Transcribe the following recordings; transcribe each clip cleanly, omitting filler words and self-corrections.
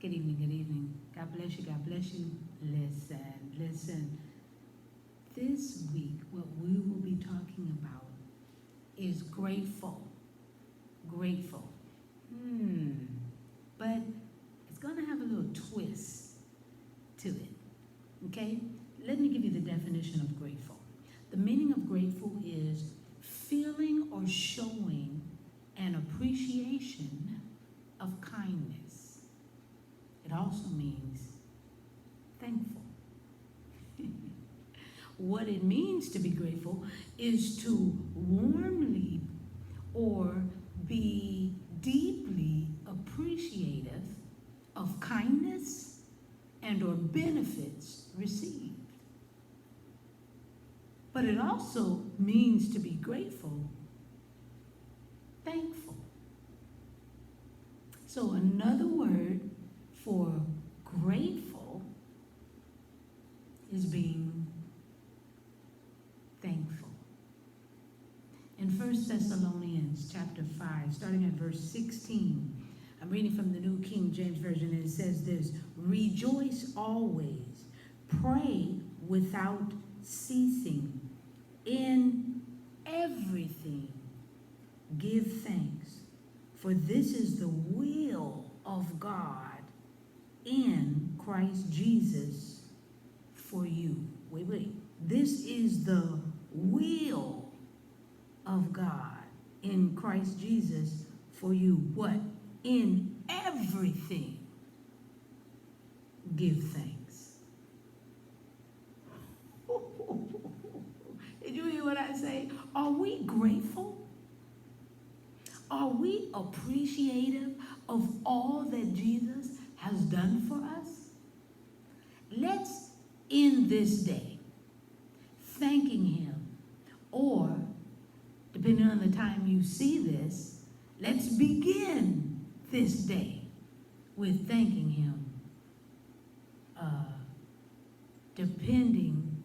Good evening, good evening. God bless you, God bless you. Listen. This week, what we will be talking about is grateful. Grateful. But it's going to have a little twist to it. Okay? Let me give you the definition of grateful. The meaning of grateful is feeling or showing an appreciation of kindness. It also means thankful. What it means to be grateful is to warmly or be deeply appreciative of kindness and or benefits received. But it also means to be grateful, thankful. So another word for grateful is being thankful. In 1 Thessalonians chapter 5, starting at verse 16, I'm reading from the New King James Version, and it says this: rejoice always, pray without ceasing, in everything give thanks, for this is the will of God in Christ Jesus for you. Wait. This is the will of God in Christ Jesus for you. What? In everything give thanks. Did you hear what I say? Are we grateful? Are we appreciative of all that Jesus has done for us? Let's end this day thanking him, or depending on the time you see this, let's begin this day with thanking him, depending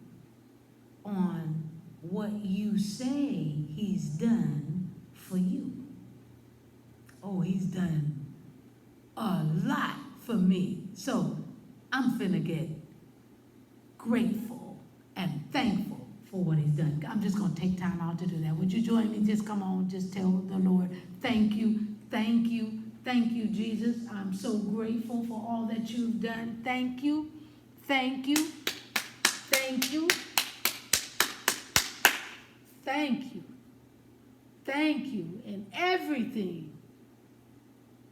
on what you say he's done for you. Oh, he's done a lot for me, so I'm finna get grateful and thankful for what he's done. I'm just going to take time out to do that. Would you join me? Just come on, just tell the Lord, thank you, Jesus. I'm so grateful for all that you've done. Thank you. Thank you. In everything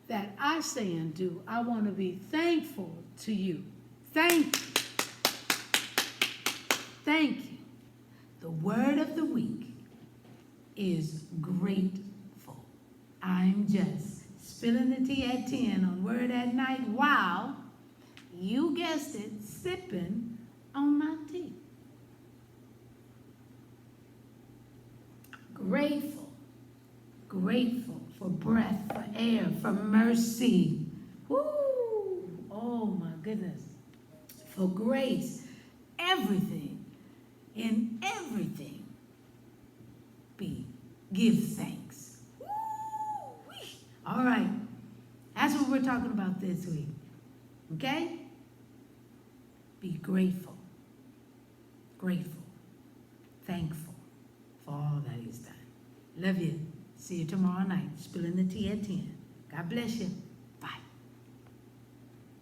that I say and do, I want to be thankful to you. Thank you. The word of the week is grateful. I'm just spilling the tea at 10 on Word at Night while, you guessed it, sipping on my tea. Grateful for breath, for air, for mercy. Woo! Oh my goodness. For grace, everything, in everything, give thanks. Woo-wee. All right. That's what we're talking about this week. Okay? Be grateful, thankful for all that he's done. Love you. See you tomorrow night. Spilling the tea at 10. God bless you.